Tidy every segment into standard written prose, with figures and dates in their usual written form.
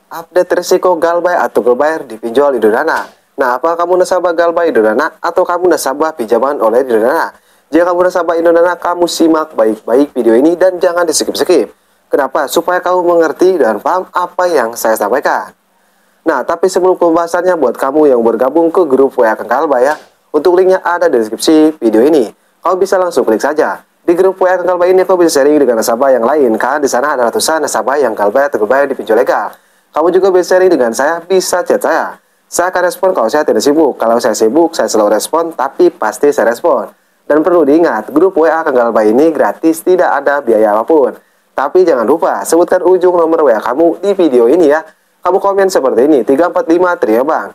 update risiko Galbay atau Galbay di pinjol Indodana. Nah, apa kamu nasabah Galbay Indodana atau kamu nasabah pinjaman oleh Indodana? Jika kamu nasabah Indodana, kamu simak baik-baik video ini dan jangan di skip-skip. Kenapa? Supaya kamu mengerti dan paham apa yang saya sampaikan. Nah, tapi sebelum pembahasannya, buat kamu yang bergabung ke grup WA Kang Galbay ya, untuk linknya ada di deskripsi video ini. Kamu bisa langsung klik saja. Di grup WA Kang Galbay ini kamu bisa sharing dengan nasabah yang lain, karena di sana ada ratusan nasabah yang Galbay atau Galbay di pinjol legal. Kamu juga bisa sharing dengan saya, bisa chat saya. Saya akan respon kalau saya tidak sibuk. Kalau saya sibuk, saya selalu respon, tapi pasti saya respon. Dan perlu diingat, grup WA Kang Galbay ini gratis, tidak ada biaya apapun. Tapi jangan lupa, sebutkan ujung nomor WA kamu di video ini ya. Kamu komen seperti ini, 345 terima bang.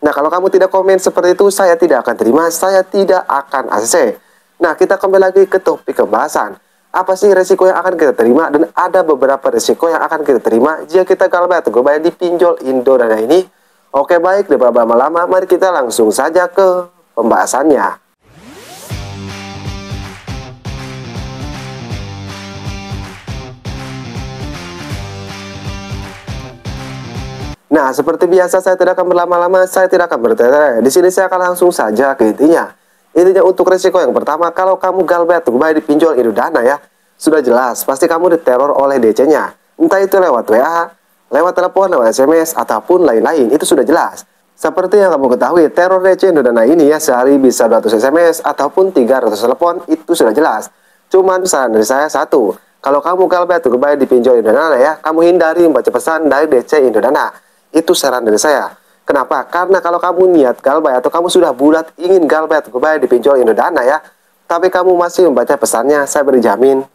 Nah, kalau kamu tidak komen seperti itu, saya tidak akan terima, saya tidak akan ACC. Nah, kita kembali lagi ke topik pembahasan. Apa sih resiko yang akan kita terima, dan ada beberapa resiko yang akan kita terima jika kita Galbay atau Galbay di pinjol Indodana ini. Oke, baik, daripada lama-lama, mari kita langsung saja ke pembahasannya. Nah, seperti biasa saya tidak akan berlama-lama, saya tidak akan bertele-tele. Di sini saya akan langsung saja ke intinya. Intinya untuk resiko yang pertama, kalau kamu Galbay atau Galbay di pinjol Indodana ya, sudah jelas pasti kamu diteror oleh DC-nya. Entah itu lewat WA, lewat telepon, lewat SMS, ataupun lain-lain, itu sudah jelas. Seperti yang kamu ketahui, teror DC Indodana ini ya sehari bisa 200 SMS ataupun 300 telepon, itu sudah jelas. Cuman saran dari saya satu, kalau kamu Galbay atau Galbay di pinjol Indodana ya, kamu hindari membaca pesan dari DC Indodana. Itu saran dari saya. Kenapa? Karena kalau kamu niat Galbay atau kamu sudah bulat ingin Galbay atau Galbay di pinjol Indodana ya, tapi kamu masih membaca pesannya, saya berjamin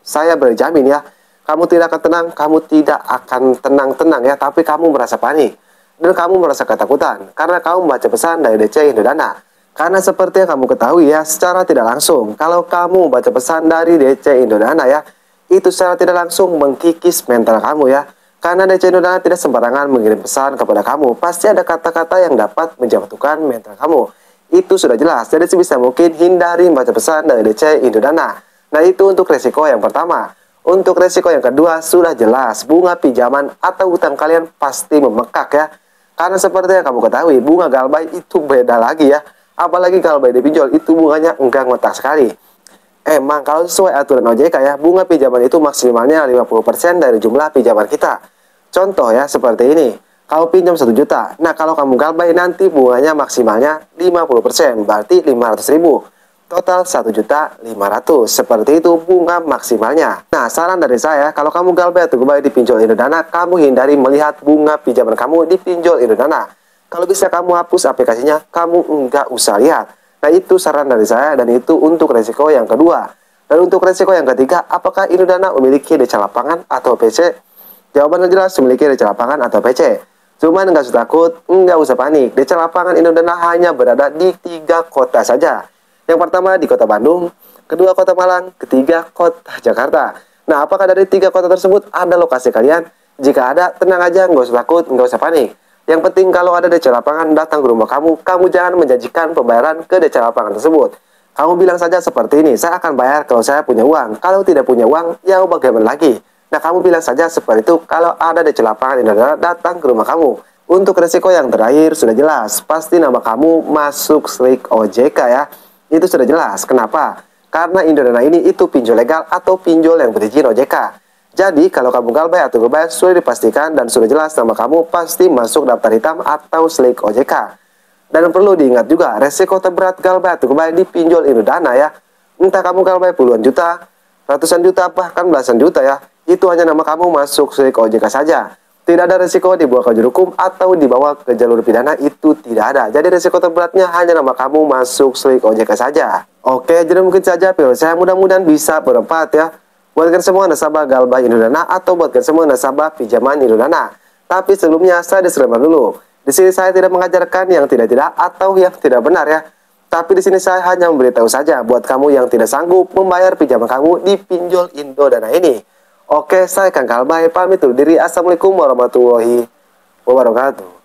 ya, kamu tidak akan tenang, kamu tidak akan tenang-tenang ya, tapi kamu merasa panik dan kamu merasa ketakutan karena kamu membaca pesan dari DC Indodana. Karena seperti yang kamu ketahui ya, secara tidak langsung, kalau kamu membaca pesan dari DC Indodana ya, itu secara tidak langsung mengkikis mental kamu ya. Karena DC Indodana tidak sembarangan mengirim pesan kepada kamu, pasti ada kata-kata yang dapat menjatuhkan mental kamu. Itu sudah jelas, jadi sebisa mungkin hindari membaca pesan dari DC Indodana. Nah, itu untuk resiko yang pertama. Untuk resiko yang kedua, sudah jelas, bunga pinjaman atau utang kalian pasti memekak ya. Karena seperti yang kamu ketahui, bunga Galbay itu beda lagi ya. Apalagi Galbay di pinjol, itu bunganya enggak ngotak sekali. Emang kalau sesuai aturan OJK ya, bunga pinjaman itu maksimalnya 50% dari jumlah pinjaman kita. Contoh ya, seperti ini. Kamu pinjam 1 juta. Nah, kalau kamu Galbay nanti bunganya maksimalnya 50%, berarti 500.000. Total 1.500.000. Seperti itu bunga maksimalnya. Nah, saran dari saya, kalau kamu Galbay atau Galbay di pinjol Indodana, kamu hindari melihat bunga pinjaman kamu di pinjol Indodana. Kalau bisa kamu hapus aplikasinya, kamu enggak usah lihat. Nah, itu saran dari saya, dan itu untuk resiko yang kedua. Dan untuk resiko yang ketiga, apakah Indodana memiliki DC lapangan atau PC? Jawabannya jelas memiliki DC lapangan atau PC. Cuman nggak usah takut, nggak usah panik. DC lapangan Indodana hanya berada di 3 kota saja. Yang pertama di kota Bandung, kedua kota Malang, ketiga kota Jakarta. Nah, apakah dari 3 kota tersebut ada lokasi kalian? Jika ada, tenang aja, nggak usah takut, nggak usah panik. Yang penting kalau ada DC lapangan datang ke rumah kamu, kamu jangan menjanjikan pembayaran ke DC lapangan tersebut. Kamu bilang saja seperti ini, saya akan bayar kalau saya punya uang. Kalau tidak punya uang, ya bagaimana lagi? Nah, kamu bilang saja seperti itu kalau ada DC lapangan Indodana datang ke rumah kamu. Untuk resiko yang terakhir sudah jelas, pasti nama kamu masuk slik OJK ya. Itu sudah jelas. Kenapa? Karena Indodana ini itu pinjol legal atau pinjol yang berizin OJK. Jadi kalau kamu Galbay atau Galbay sudah dipastikan dan sudah jelas nama kamu pasti masuk daftar hitam atau slik OJK. Dan perlu diingat juga, resiko terberat Galbay atau Galbay di pinjol Indodana ya. Entah kamu Galbay puluhan juta, ratusan juta, bahkan belasan juta ya. Itu hanya nama kamu masuk slik OJK saja. Tidak ada resiko dibawa ke jalur hukum atau dibawa ke jalur pidana, itu tidak ada. Jadi resiko terberatnya hanya nama kamu masuk slik OJK saja. Oke, jadi mungkin saja video saya mudah-mudahan bisa bermanfaat ya. Buatkan semua nasabah Galbay Indodana atau buatkan semua nasabah pinjaman Indodana. Tapi sebelumnya saya disclaimer dulu. Di sini saya tidak mengajarkan yang tidak-tidak atau yang tidak benar ya. Tapi di sini saya hanya memberitahu saja buat kamu yang tidak sanggup membayar pinjaman kamu di pinjol Indodana ini. Oke, saya Kang Galbay pamit undur diri. Assalamualaikum warahmatullahi wabarakatuh.